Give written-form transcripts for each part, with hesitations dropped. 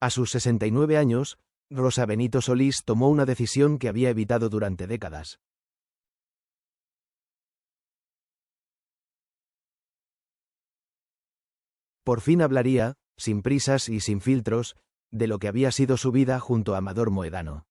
A sus 69 años, Rosa Benito Solís tomó una decisión que había evitado durante décadas. Por fin hablaría, sin prisas y sin filtros, de lo que había sido su vida junto a Amador Moedano.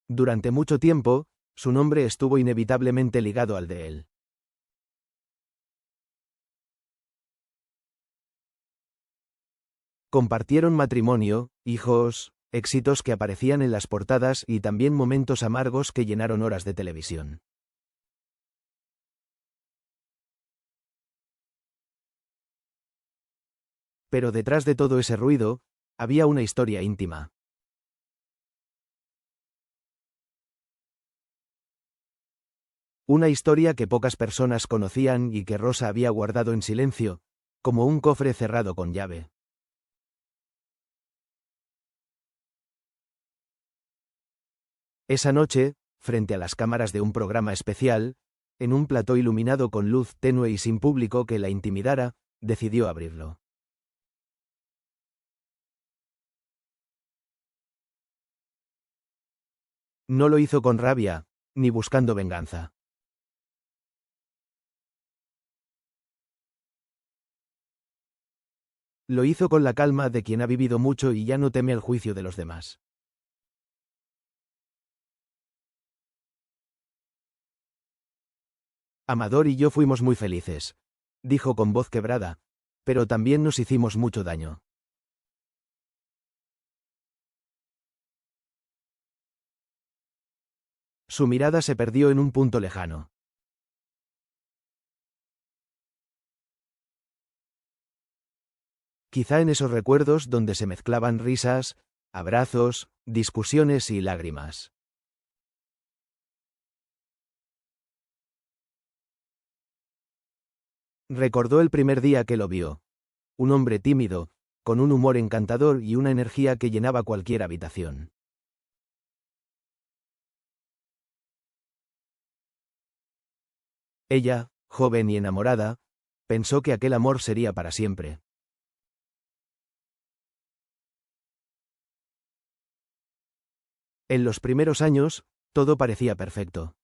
Durante mucho tiempo, su nombre estuvo inevitablemente ligado al de él. Compartieron matrimonio, hijos, éxitos que aparecían en las portadas y también momentos amargos que llenaron horas de televisión. Pero detrás de todo ese ruido, había una historia íntima. Una historia que pocas personas conocían y que Rosa había guardado en silencio, como un cofre cerrado con llave. Esa noche, frente a las cámaras de un programa especial, en un plató iluminado con luz tenue y sin público que la intimidara, decidió abrirlo. No lo hizo con rabia, ni buscando venganza. Lo hizo con la calma de quien ha vivido mucho y ya no teme el juicio de los demás. Amador y yo fuimos muy felices, dijo con voz quebrada, pero también nos hicimos mucho daño. Su mirada se perdió en un punto lejano. Quizá en esos recuerdos donde se mezclaban risas, abrazos, discusiones y lágrimas. Recordó el primer día que lo vio. Un hombre tímido, con un humor encantador y una energía que llenaba cualquier habitación. Ella, joven y enamorada, pensó que aquel amor sería para siempre. En los primeros años, todo parecía perfecto.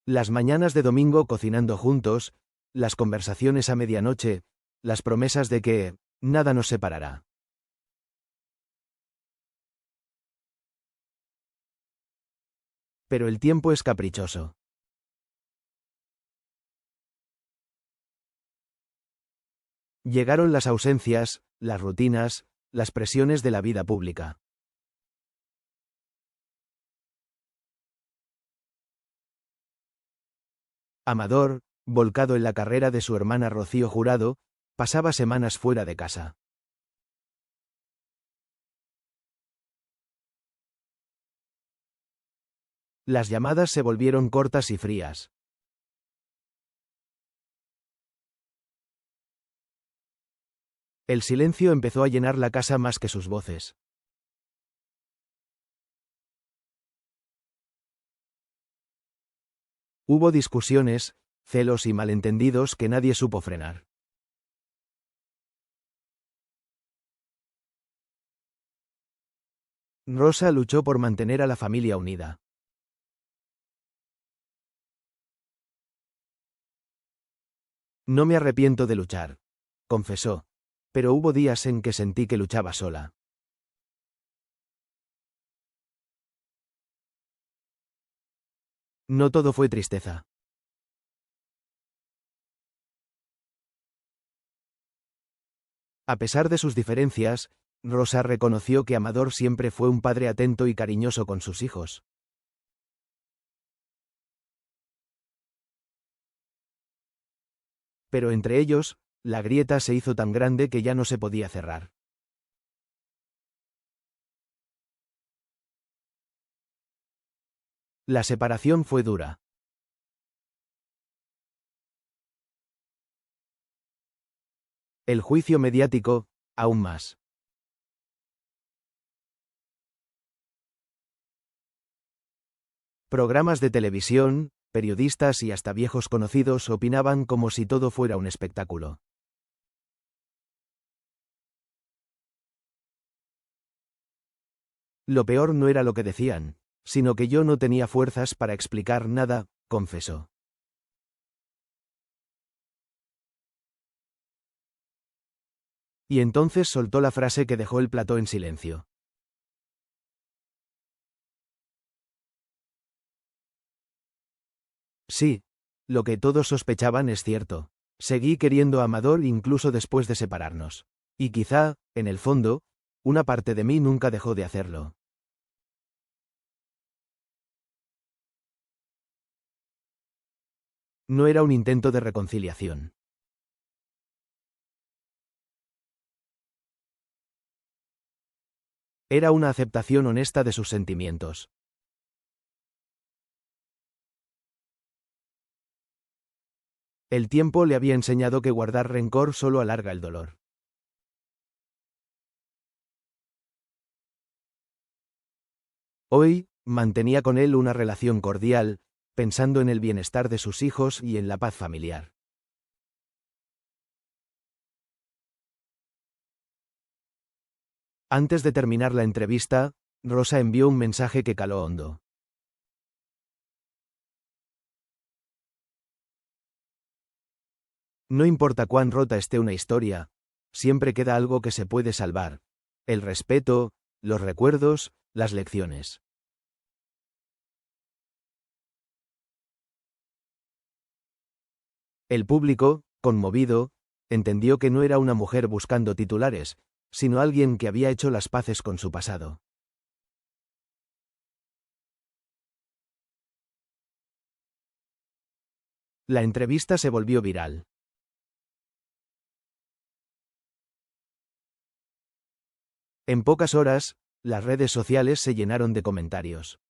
Las mañanas de domingo cocinando juntos, las conversaciones a medianoche, las promesas de que nada nos separará. Pero el tiempo es caprichoso. Llegaron las ausencias, las rutinas, las presiones de la vida pública. Amador, volcado en la carrera de su hermana Rocío Jurado, pasaba semanas fuera de casa. Las llamadas se volvieron cortas y frías. El silencio empezó a llenar la casa más que sus voces. Hubo discusiones, celos y malentendidos que nadie supo frenar. Rosa luchó por mantener a la familia unida. No me arrepiento de luchar, confesó, pero hubo días en que sentí que luchaba sola. No todo fue tristeza. A pesar de sus diferencias, Rosa reconoció que Amador siempre fue un padre atento y cariñoso con sus hijos. Pero entre ellos, la grieta se hizo tan grande que ya no se podía cerrar. La separación fue dura. El juicio mediático, aún más. Programas de televisión, periodistas y hasta viejos conocidos opinaban como si todo fuera un espectáculo. Lo peor no era lo que decían, sino que yo no tenía fuerzas para explicar nada, confesó. Y entonces soltó la frase que dejó el plató en silencio. Sí, lo que todos sospechaban es cierto. Seguí queriendo a Amador incluso después de separarnos. Y quizá, en el fondo, una parte de mí nunca dejó de hacerlo. No era un intento de reconciliación. Era una aceptación honesta de sus sentimientos. El tiempo le había enseñado que guardar rencor solo alarga el dolor. Hoy, mantenía con él una relación cordial, pensando en el bienestar de sus hijos y en la paz familiar. Antes de terminar la entrevista, Rosa envió un mensaje que caló hondo. No importa cuán rota esté una historia, siempre queda algo que se puede salvar. El respeto, los recuerdos, las lecciones. El público, conmovido, entendió que no era una mujer buscando titulares, sino alguien que había hecho las paces con su pasado. La entrevista se volvió viral. En pocas horas, las redes sociales se llenaron de comentarios.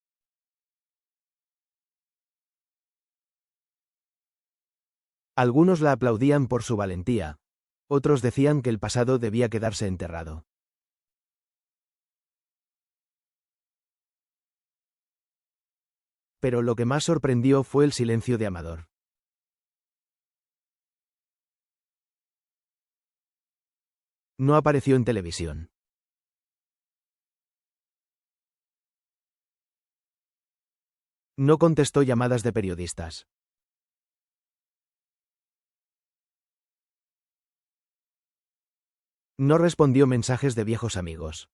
Algunos la aplaudían por su valentía, otros decían que el pasado debía quedarse enterrado. Pero lo que más sorprendió fue el silencio de Amador. No apareció en televisión. No contestó llamadas de periodistas. No respondió mensajes de viejos amigos.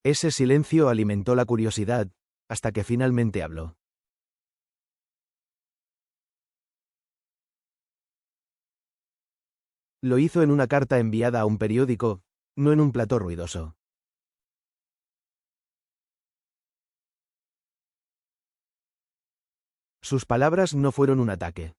Ese silencio alimentó la curiosidad, hasta que finalmente habló. Lo hizo en una carta enviada a un periódico, no en un plató ruidoso. Sus palabras no fueron un ataque.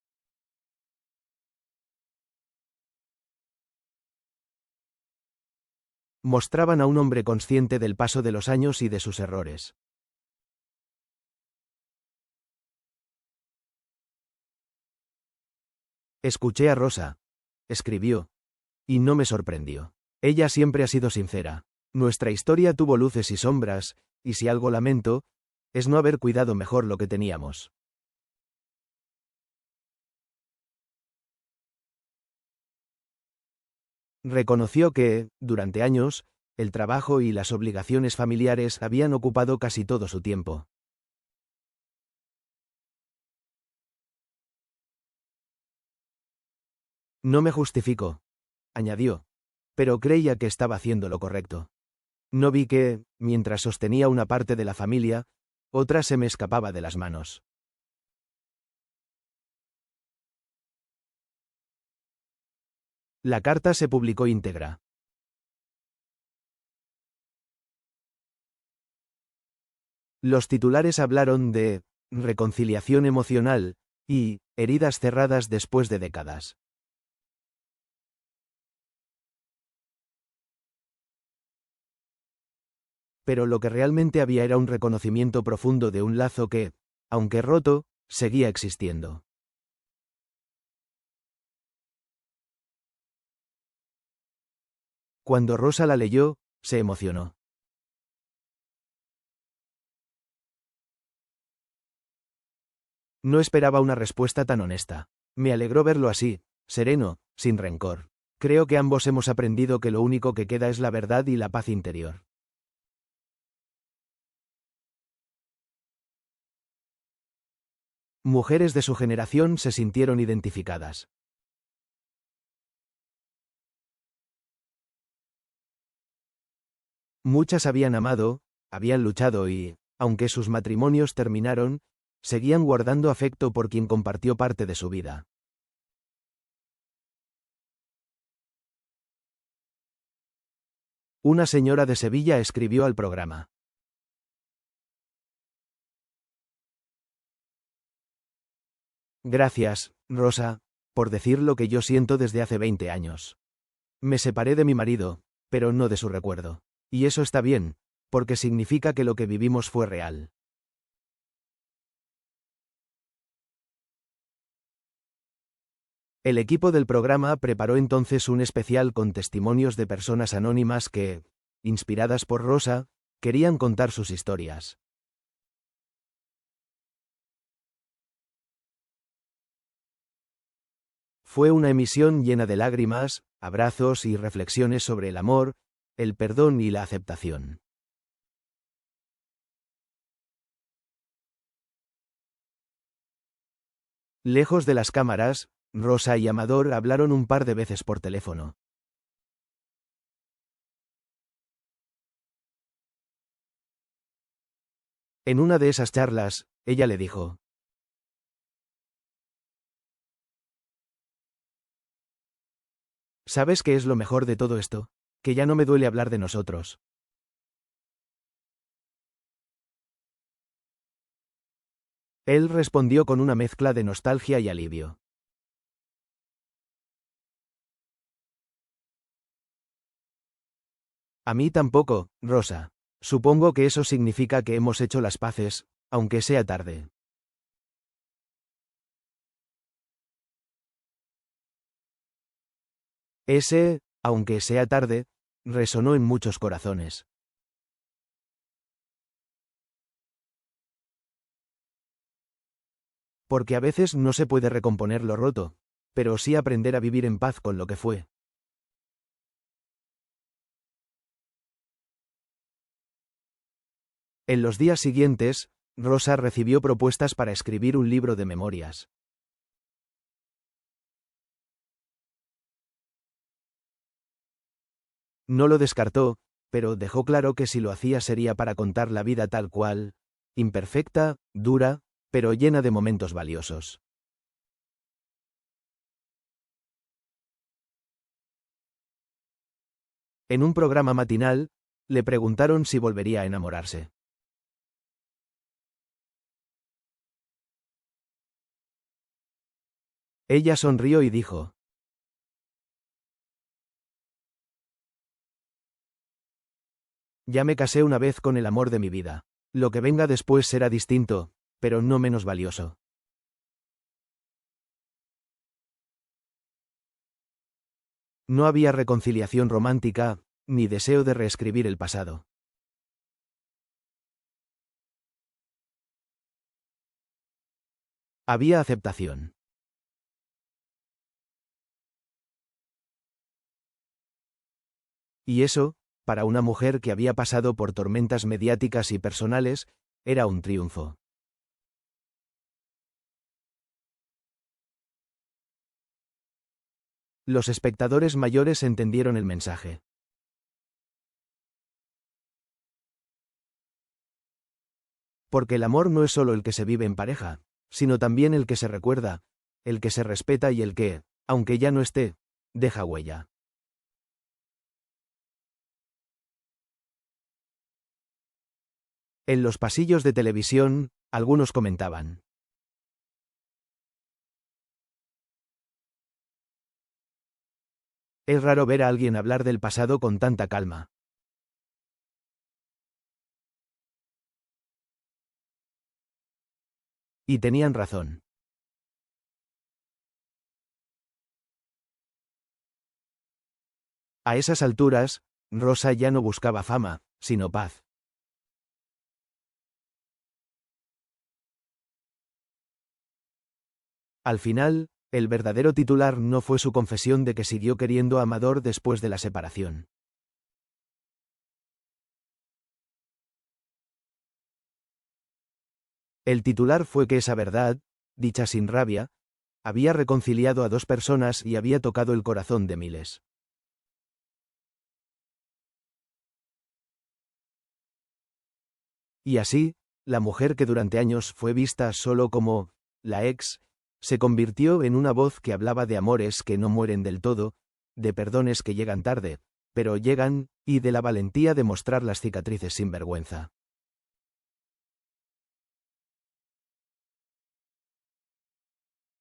Mostraban a un hombre consciente del paso de los años y de sus errores. Escuché a Rosa, escribió, y no me sorprendió. Ella siempre ha sido sincera. Nuestra historia tuvo luces y sombras, y si algo lamento, es no haber cuidado mejor lo que teníamos. Reconoció que, durante años, el trabajo y las obligaciones familiares habían ocupado casi todo su tiempo. No me justifico, añadió, pero creía que estaba haciendo lo correcto. No vi que, mientras sostenía una parte de la familia, otra se me escapaba de las manos. La carta se publicó íntegra. Los titulares hablaron de reconciliación emocional y heridas cerradas después de décadas. Pero lo que realmente había era un reconocimiento profundo de un lazo que, aunque roto, seguía existiendo. Cuando Rosa la leyó, Se emocionó. No esperaba una respuesta tan honesta. Me alegró verlo así, sereno, sin rencor. Creo que ambos hemos aprendido que lo único que queda es la verdad y la paz interior. Mujeres de su generación se sintieron identificadas. Muchas habían amado, habían luchado y, aunque sus matrimonios terminaron, seguían guardando afecto por quien compartió parte de su vida. Una señora de Sevilla escribió al programa. Gracias, Rosa, por decir lo que yo siento desde hace 20 años. Me separé de mi marido, pero no de su recuerdo. Y eso está bien, porque significa que lo que vivimos fue real. El equipo del programa preparó entonces un especial con testimonios de personas anónimas que, inspiradas por Rosa, querían contar sus historias. Fue una emisión llena de lágrimas, abrazos y reflexiones sobre el amor, el perdón y la aceptación. Lejos de las cámaras, Rosa y Amador hablaron un par de veces por teléfono. En una de esas charlas, ella le dijo: ¿sabes qué es lo mejor de todo esto? Que ya no me duele hablar de nosotros. Él respondió con una mezcla de nostalgia y alivio. A mí tampoco, Rosa. Supongo que eso significa que hemos hecho las paces, aunque sea tarde. Ese, aunque sea tarde, resonó en muchos corazones. Porque a veces no se puede recomponer lo roto, pero sí aprender a vivir en paz con lo que fue. En los días siguientes, Rosa recibió propuestas para escribir un libro de memorias. No lo descartó, pero dejó claro que si lo hacía sería para contar la vida tal cual, imperfecta, dura, pero llena de momentos valiosos. En un programa matinal, le preguntaron si volvería a enamorarse. Ella sonrió y dijo: ya me casé una vez con el amor de mi vida. Lo que venga después será distinto, pero no menos valioso. No había reconciliación romántica, ni deseo de reescribir el pasado. Había aceptación. Y eso, para una mujer que había pasado por tormentas mediáticas y personales, era un triunfo. Los espectadores mayores entendieron el mensaje. Porque el amor no es solo el que se vive en pareja, sino también el que se recuerda, el que se respeta y el que, aunque ya no esté, deja huella. En los pasillos de televisión, algunos comentaban: es raro ver a alguien hablar del pasado con tanta calma. Y tenían razón. A esas alturas, Rosa ya no buscaba fama, sino paz. Al final, el verdadero titular no fue su confesión de que siguió queriendo a Amador después de la separación. El titular fue que esa verdad, dicha sin rabia, había reconciliado a dos personas y había tocado el corazón de miles. Y así, la mujer que durante años fue vista solo como la ex, se convirtió en una voz que hablaba de amores que no mueren del todo, de perdones que llegan tarde, pero llegan, y de la valentía de mostrar las cicatrices sin vergüenza.